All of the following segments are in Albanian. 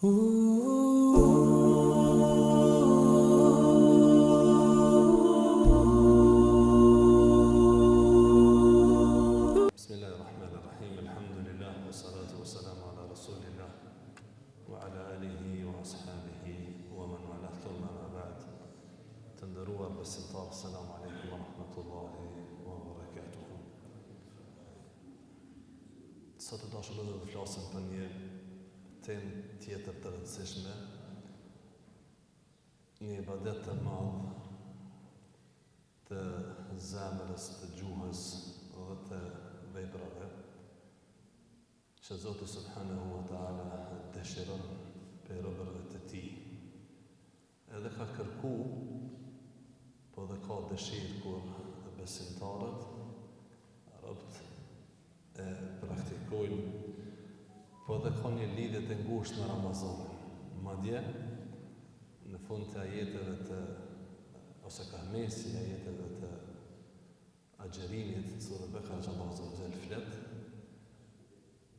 Bismillahirrahmanirrahim. Alhamdulillah wassalatu wassalamu ala rasulillah wa ala alihi wa ashabihi wa man wala thumma ma ba'd. Të nderuar besimtar, selam aleikum wa rahmatullahi wa barakatuh. Sot do të flasim për një temë tjetër të rëndësishme, një ibadet të madh të zemrës, të gjuhës dhe të veprave, që Zoti subhanahu wa ta'ala dëshiron për robërve të tij. Edhe ka kërku, po dhe ka dëshirë kur besimtarët, robët e praktikojnë, po dhe ka një lidhje të ngushtë në Ramazanin. Madje, në fund të ajeteve të, ose ka mesi ajeteve të agjerimit, surë Bekara që Allah Azza wa Jall flet,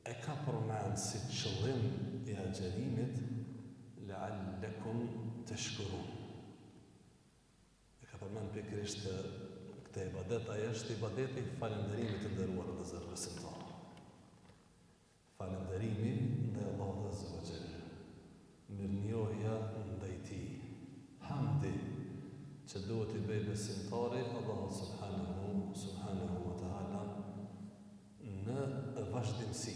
e ka përmend si qëllim i agjerimit la'allakum tashkurun. E ka përmend pikërisht këtë ibadet, ajo është ibadeti i falënderimit të nderuar dhe zërë besimtar. Falënderimi ndaj Allahut Azza wa Jall, mirënjohja ndaj tij, hamdi që duhet i bëj besimtari Allahu subhanahu wa ta'ala në vazhdimsi.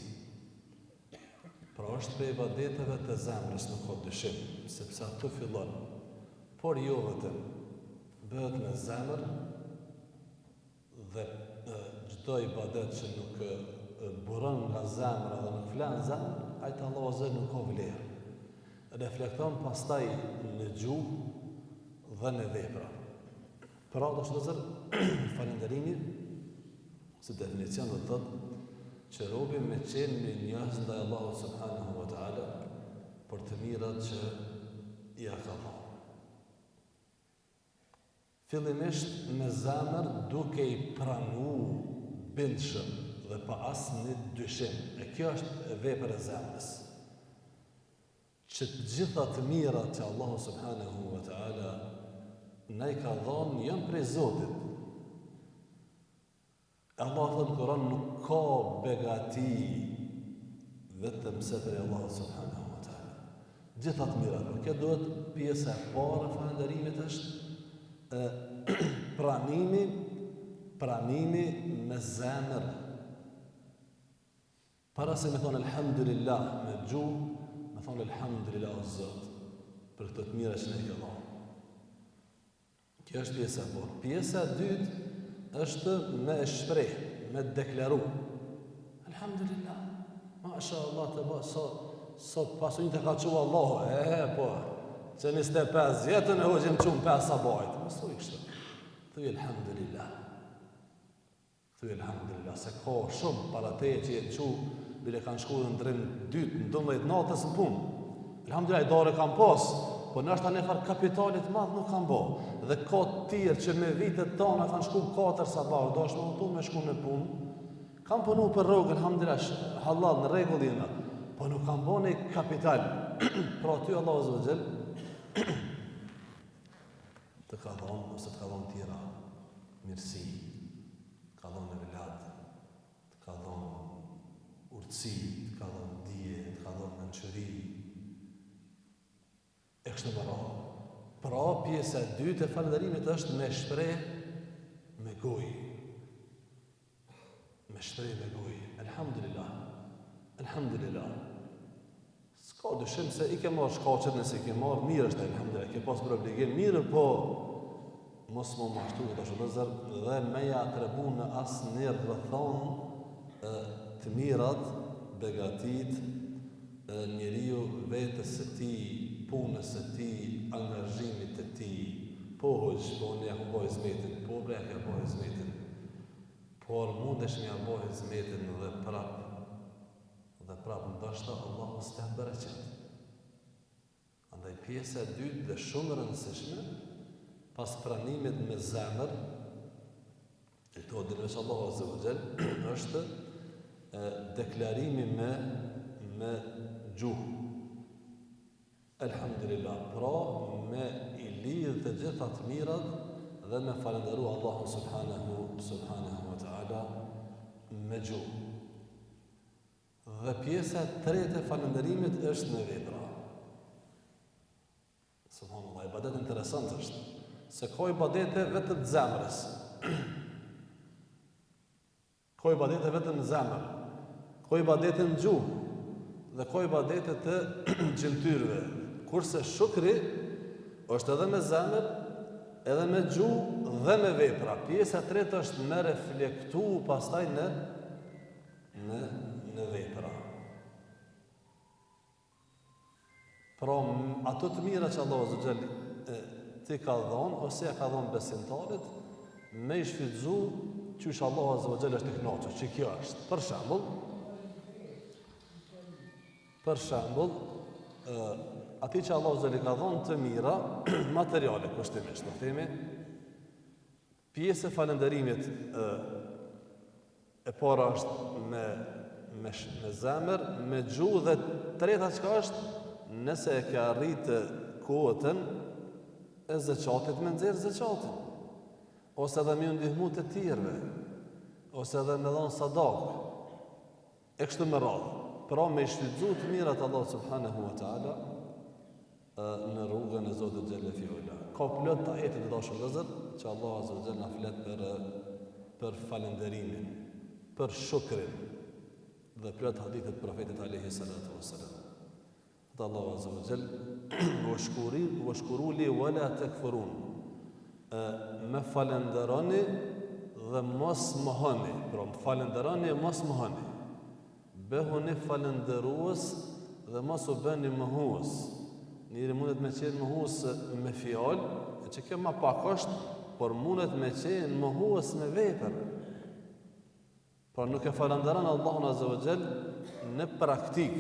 Pra është për ibadeteve të zemrës, nuk ka dyshim, sepse ato fillon, por jo vetëm bëhet në zemër dhe çdo ibadet që nuk buron nga zemra dhe nuk flan zemër, ajtë Allahu Azza nuk ka vlerë. Reflekton pastaj në gjuhë dhe në vepra. Pra do të thotë falënderimi, si definicion do të thotë që robi me qenë me njohës ndaj Allahut subhanahu wa ta'ala për të mirat që ja ka dhënë. Fillimisht me zemër duke i pranu bindshëm dhe pa asnjë dyshim. E kjo është vepra e zemrës. Që të gjitha të mirat që Allahu subhanahu wa ta'ala na i ka dhënë janë prej Zotit. Allah thënë në Kur'an nuk ka begati vetëm se për Allah subhanahu wa ta'ala. Gjitha të mirat, por kjo duhet pjesa e parë e falënderimit është pranimi me zemër. Para se me thonë alhamdulillah me gjuhë, me thonë alhamdulillah o Zot për këtë të mira që ne i ka dhënë. Kjo është pjesa e parë. Pjesa e dytë është me shpreh, me deklaru. Alhamdulillah, masha Allah të ba, sot pasurin të ka qua Allahu, po, që 25 jetën e hoqim qumë 5 sabajt. Më sot i kështë. Thuj alhamdulillah, se ka shumë para te që jetë që bile kanë shku dhe në ndrim 2, në 12 natës në punë. Alhamdulillah, i dore kanë posë, po nështë ta nefar kapitalit madhë nuk kanë bo. Dhe ka tjerë që me vitet tona kanë shku 4 sabah, do është më me shku në punë, kanë punu për rrugën, alhamdulillah, halal në regullina, po nuk kanë bo një kapital. Pra ty Allah Azza wa Jall të ka dhonë, ose të ka dhonë tjera mirësi, të ka dhonë evlad, të ka dhonë urtësi, të ka dhonë dije, të ka dhonë mençuri, e kështë në mëra. Pra, pjesa e dytë e falënderimit është me shpreh me gojë. Me shpreh me gojë. Alhamdulillah. S'ka dyshim se i ke marrë shkaqet, nëse i ke marrë, mirë është, alhamdulillah, ke pas për obligim, mirë, po mos më mashtu dhe me ja trebu në asnjë rrethon të mirat, begatit, njeriu vetës së tij, punës së tij, angazhimit të tij, po hoq, po unë ja ku bëj hizmetin, po bre ja ku bëj hizmetin, por mundesh me ja bëj hizmetin dhe prap ndoshta Allahu s'ta bereqet. Andaj pjesa e dytë dhe shumë rëndësishme, pas pranimit me zemër, e to dinësh Allahu Azza wa Jall, është deklarimi me gjuhë. vepra, pra me I lidh të gjitha të mirat dhe me falenderu Allahun subhanahu wa ta'ala me gjuhë. Dhe pjesa e tretë e falënderimit është në vepra. Subhanallah, ibadet interesant është, se ka ibadete vetëm të zemrës. Ka ibadete vetëm në zemër, ka ibadete në gjuhë, dhe ka ibadete të gjymtyrëve. Kurse shukri është edhe me zemër, edhe me gjuhë dhe me vepra. Pjesa e tretë është me reflektu pastaj në vepra. Pra ato të mira që Allah Azza wa Jall ti ka dhënë ose ja ka dhënë besimtarit, me I shfrytzu qysh Allah Azza wa Jall është I kënaqur, që kjo është. Për shembull, ati që Allah Azza wa Jall ka dhënë të mira materiale kushtimisht, do themi, pjesë e falënderimit e para është me zemër, me gjuhë, dhe treta çka është, nëse e ka arritë kohën e zeqatit me nxjerr zeqatin, ose edhe me ndihmu të tjerëve, ose edhe me dhënë sadak, e kështu me radhë. Pra me shfrytzu të mirat Allah subhanahu wa ta'ala në rrugën e Zotit xhelle fi'ala. Ka plot ajete të dashur vëllezër që Allah azza wa jalla na flet për falënderimin, për shukrin, dhe plot hadithe të profetit alayhi salatu wassalam. Allah azza wa jall washkuru li wala takfurun. Me falenderoni dhe mos mohoni. Pra falenderoni e mos mohoni. Behuni falenderues dhe mos u bëni mohues. Njëri mundet me qenë mohues me fjalë, që kjo më pak është, por mundet me qenë mohues me vepër. Pra nuk e falenderon Allahun azza wa jall në praktik.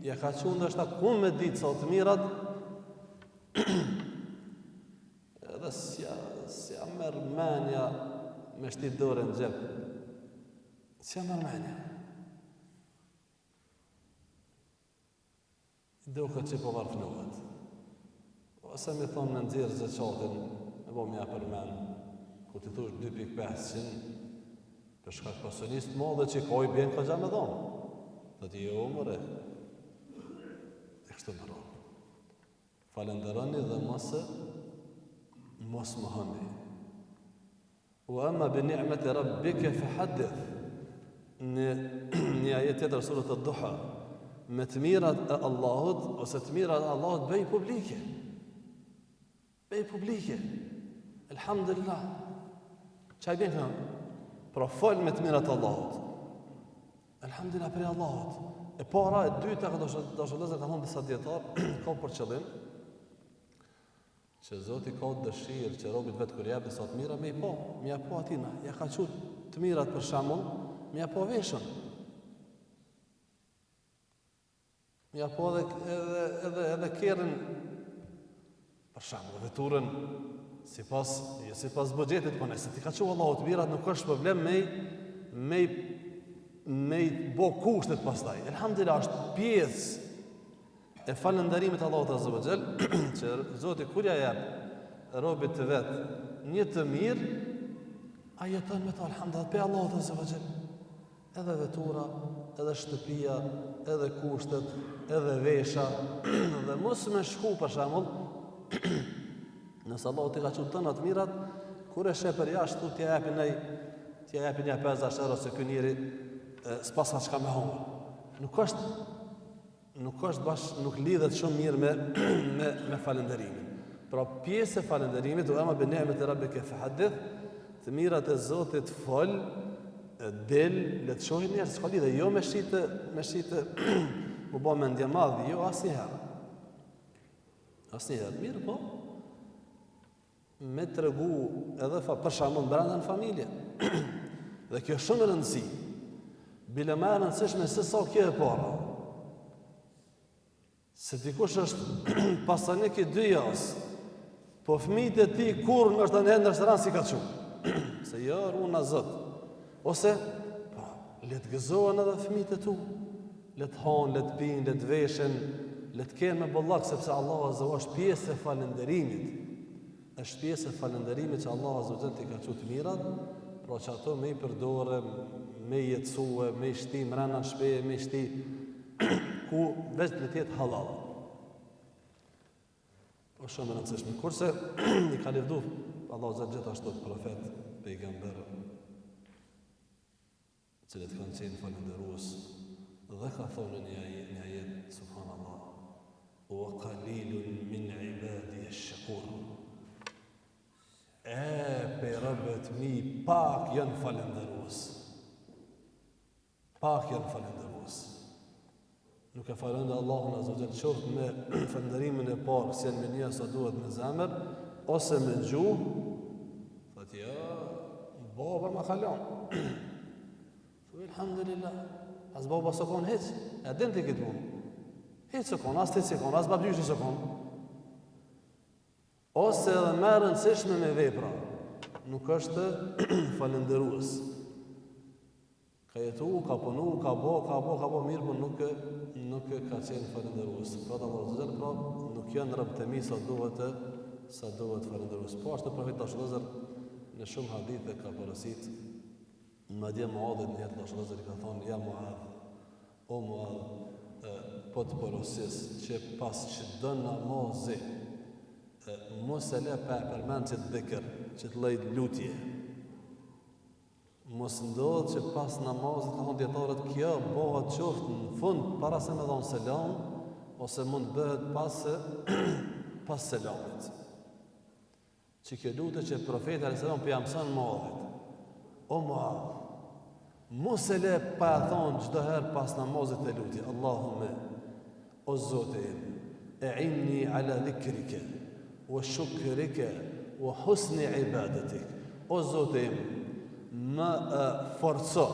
Ja ka qenë ndoshta ku me ditë sa të mirat, edhe si merr mendja me shtit dorën në xhep. Si merr mendja? Duke që po varfënohet. Ose mi thonë në nxjerr zeqatin, e po mja përmen, ku ti thush 2.500, për shkak personist madhe që ka I bjen ka gja me dhonë. Dhe ti jo mëre. E kështu më rohë. Falenderoni dhe mos mohoni. Wa amma bi ni'mati rabbika fahaddith. Një ajet tjetër surët ad-Duha. Me të mirat e Allahut, ose të mirat e Allahut bëj publike. Bëj publike. Elhamdulillah. Çaj bën këtu? Pra fol me të mirat e Allahut. Elhamdulillah për Allahut. E para, e dyta, ka thonë disa dietar, ka për qëllim që Zoti ka dëshirë që robit vetë kur jep disa të mira me I po, me ja po atina, ja ka qut të mirat për shembull, me ja po veshën. Ja po edhe kerën, për shembull, dhe turën sipas buxhetit, po nëse ti ka qenë Allahu të mirat, nuk është problem me bo kushtet pastaj. Elhamdulillah, është pjesë e falënderimit Allahut azza wa jall, që Zoti kur ja jep robit të vet një të mirë, ai jeton me to elhamdulillah pe Allahut azza wa jall. Edhe vetura, edhe shtëpia, edhe kushtet, edhe vesha, dhe mos me shku për shembull, nëse Allahu t'i ka qenë të të mirat, kur e sheh për jashtë, t'ja japin ja 50 euro se ky njeri s'pas ka çka me humbur. Nuk lidhet shumë mirë me falënderimin. Pra pjesë e falënderimit, u ama bi ni'mati rabbika fahaddith, të mirat e Zotit fol, del, le të shohin njerëz, s'ka lidhje, jo me shitë u bë mendje madh, jo asnjëherë. Asnjëherë, mirë po. Me tregu edhe për shembull brenda në familje. Dhe kjo është shumë e rëndësishme. Bile më e rëndësishme se sa kjo e para. Se dikush është pasanik I 2 jasë, po fëmijët e tij kur nështë në restorant si ka qenë. Se jo, runa Zot. Ose, le të gëzohen edhe fëmijët e tu. Le të hanë, le të pinë, le të veshen, le të kenë me bollak sepse Allahu azza wa është pjesë e falënderimit. Është pjesë e falënderimit që Allahu azza wa jalla t'i ka thënë mirat, pra që ato me i përdore, me i jetësue, me i shti mrena në shpeje, me i shti ku veç le të jetë halal. O shumë e rëndësishme. Kurse i ka lëvdu Allahu azza wa jalla gjithashtu profet, pejgamber, cilët kanë qenë falënderues, dhe ka thonë një ajet, subhanallah, wa qalilun min ibadi ash-shakur. Për rëbët mi pak janë falënderues. Pak janë falënderues. Nuk e falënde Allahun azza wa jalla qoftë me falënderimin e parë, si me një sa duhet me zemër, ose me gjuhë, thotë ja, baba ma kalon. Thuaj alhamdulillah. As baba së konë heq, e din të këtë punë. Heq së konë, as të së konë, as babgjyshi së konë. Ose edhe më e rëndësishme me vepra, nuk është falënderues. Ka jetu, ka punu, ka bo mirë, por nuk ka qenë falënderues. Pra të vërëzër, pra nuk janë rëbëtemi sa duhet falënderues. Po ashtë të profet të shëllëzër, në shumë hadithe ka përësit, në dje Muadhit një jetë të shëllëzër i ka thonë, ja Muadh, o Muadh, po të përësis, që pas që dënë namazi, mos e le pa përmend që të dhikr, që të lejt lutje. Mos ndodhë që pas namazit ka thonë djetarët, kjo bëhet qoftë në fund para se me dhonë selam, ose mund bëhet pas selamit. Që kjo lutje që profeti a.s. për jamësën Muadhit. O Muadh, mos e le pa e thonë çdo herë pas namazit e lutje, Allahumme, o Zote im, e inni ala dhikrike, wa shukrike, wa husni ibadetik. O Zote im, më forco,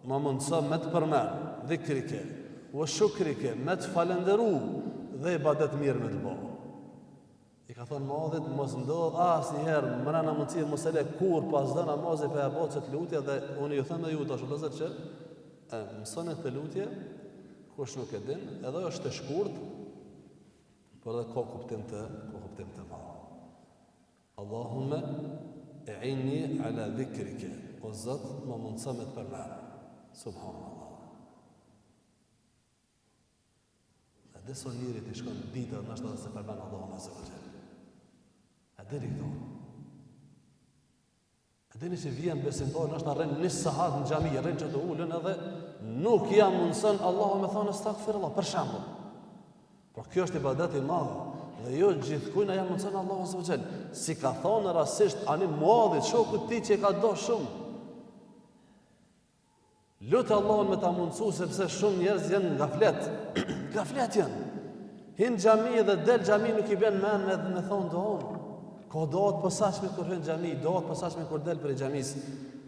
më mundëso me të përmen, dhikrike, wa shukrike, me të falenderu, dhe ibadet mirë me të bo. I ka thonë Muadhit, mos ndodh asnjëherë mrena mundësi mos e le kur pas dhe namazit për e bo që të lutje, dhe unë ju thëmë dhe ju të shëllëzër që mësone të lutje, kush nuk e din, edhe është të shkurt, por edhe ka kuptim të madh. Allahumme e inni ala dhikrike, o Zot, më mundëso me të përmen. Subhanallah. Dhe so njëri të shkon dita nështë edhe se përmen Allahun azza wa jalla. E diri këto. E diri që vjen besimtar nështë arren një sahat në xhami, arren që të ullën edhe nuk jam mundëson Allahu me thonë astaghfirullah, për shembull. Por kjo është ibadet i madh. Dhe jo gjithkujna jam mundëson Allahu azza wa jalla. Si ka thonë rastisht ani Muadhit, shokut ti që e ka do shumë. Lutë Allahun me ta mundësu, sepse shumë njerëz janë gaflet. Gaflet janë. Hinë xhami dhe del xhami nuk i bën men me thonë doon. Ka doa të posaçme kur hyn xhami, doa të posaçme kur del prej xhamis.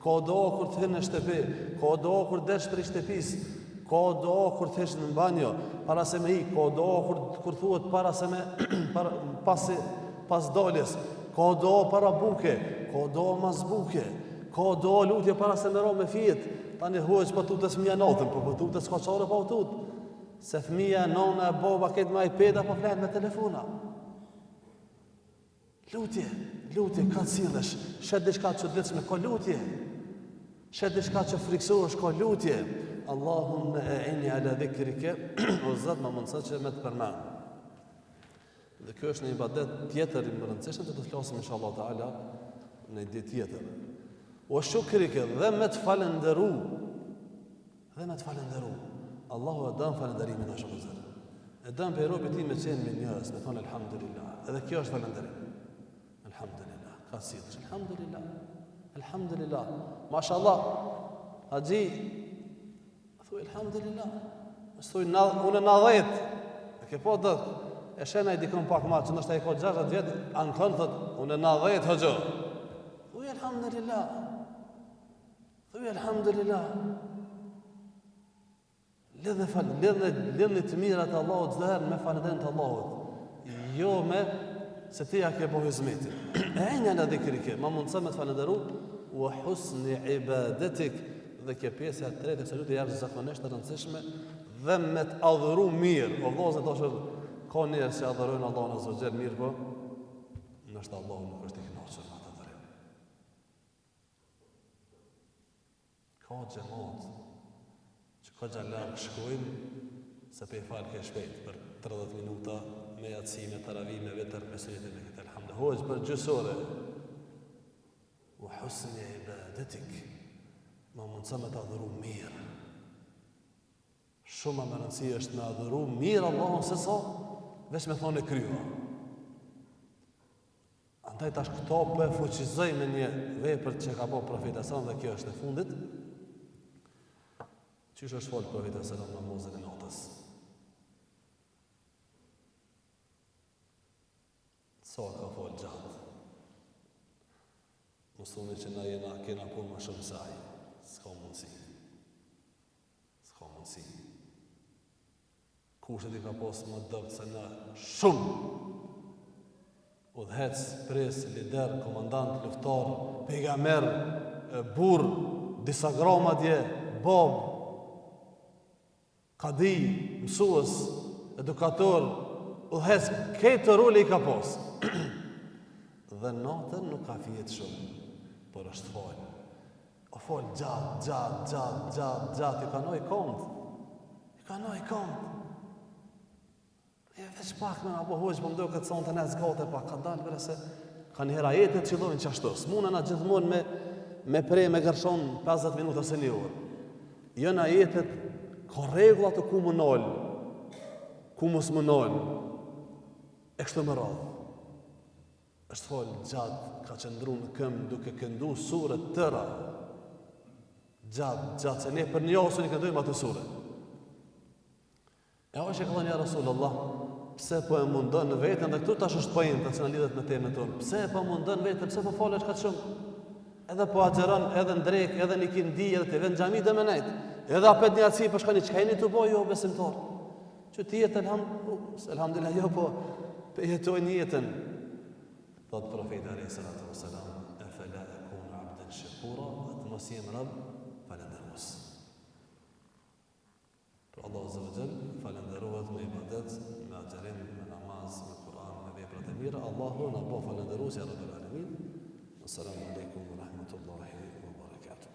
Ka doa kur të hyn në shtëpi, ka doa kur delsh prej shtëpisë, ka doa kur të hesh në banjo, para se me ik, ka doa kur thuhet para se me pas daljes, ka doa para buke, ka doa mas buke, ka doa lutje para se me ro me fjet. Tani huaj pa tutës mia natën, po tutës ka çore pa tut. Se fëmia, nona, baba këtë me iPad apo flet me telefona. Lutje, ka cilësh, shet diçka çuditshme, ka lutje. Shet diçka që friksohesh, ka lutje. Allahumma a'inni ala dhikrike, o Zot më mundëso që me të përmend. Dhe kjo është një ibadet tjetër i rëndësishëm që do të flasim inshallah taala në një ditë tjetër. O shukrike dhe me të falenderu. Allahu e dëmë falenderimin ashtë vëzër. E dëmë për robi ti me qenë me njës, me thonë alhamdulillah. Edhe kjo është falenderim. Alhamdulillah. Ka sidhësh. Alhamdulillah. Mashallah. Haji, thuj alhamdulillah. Thuj unë 90. E ke po dëtë. E shena i dikën pak ma, që nështë e ko 60 vjetë, anë kënë thët, unë 90 hëgjo. Thuj alhamdulillah. Lidhni të mirat Allahut çdo herë me falënderim të Allahut. Jo me se ti ja ke bëu hizmetin. E një në dhikrike, ma mundësa me të falenderu, wa husni ibadetik, dhe kjo pjesë e tretë, se lutë jashtëzakonisht e rëndësishme, dhe me të adhuru mirë. O vëllezër, thoshë ka njerëz që adhurojnë Allahun azza wa jall mirë, po nështë Allahu nuk është i kënaqur me atë adhurim. Ka xhamat që ka xhallar shkojnë se pe fal ke shpejt për 30 minuta me yatsi, me taravih, me vetër, me sunetin e këtë elhamdulillah. Hoj për gjysore. Wa husni ibadatik. Ma mundësa me të adhuru mirë. Shumë më rëndësi është me adhuru mirë Allahun se sa veç me thonë e kryva. Andaj tash këto për fuqizoj me një vepër që ka po profeti sa dhe kjo është e fundit. Qysh është folë profeti sa në namazin e natës? Sa ka folë gjatë? Mësuni që na kena punë më shumë se ai. S'ka mundësi. S'ka mundësi. Kushtet i ka posë më dëpt se na shumë. Udhec, pres, lider, komandant, luftar, pejgamber, burr, disa grama dje, bab, kadi, mësues, edukator, udhec, këtë roli i ka posë. Dhe natën nuk ka fjet shumë, por është falë. O falë gjatë, i kanoj kont. E veç pak me nga po hoqë, po mdo këtë sonë të ne zgate, pak ka dalë, vërë se ka njëhera jetet që dojnë qashtu. S'muna na gjithmonë me prej, me gërshon 50 minuta ose një orë. Jëna jetet, ka regula të ku më nalë, ku mos më nalë, e kështë më radhë. është falë gjatë, ka qëndru në këmë duke këndu surët tëra. Gjatë, se ne për një osë një këndujmë atë surët. E është e këllë një Rasulullah, pse po e mundën në vetën, dhe këtu tash është pojnë të që në lidhet me temën tonë, pse po mundën vetën, pse po falë është ka shumë, edhe po agjeron, edhe në drejk, edhe një kindi, edhe të vend gjami dhe me nejtë, edhe apet një atësi, përshka një qka e një të bojë, jo besimtar. Që ti jetë, elhamdulillah, jo po, jetoj një jetën. Thotë profeti alayhi salatu wassalam, afala akunu abdan shakura, të mos jem rab falëndërues. Për Allah azza wa jall falëndërohet me ibadet, me agjerim, me namaz, me Kur'an, me vepra të mira. Allahu na bëj falëndërues ya rabbul alamin. Assalamu alaikum wa rahmatullahi wa barakatuh.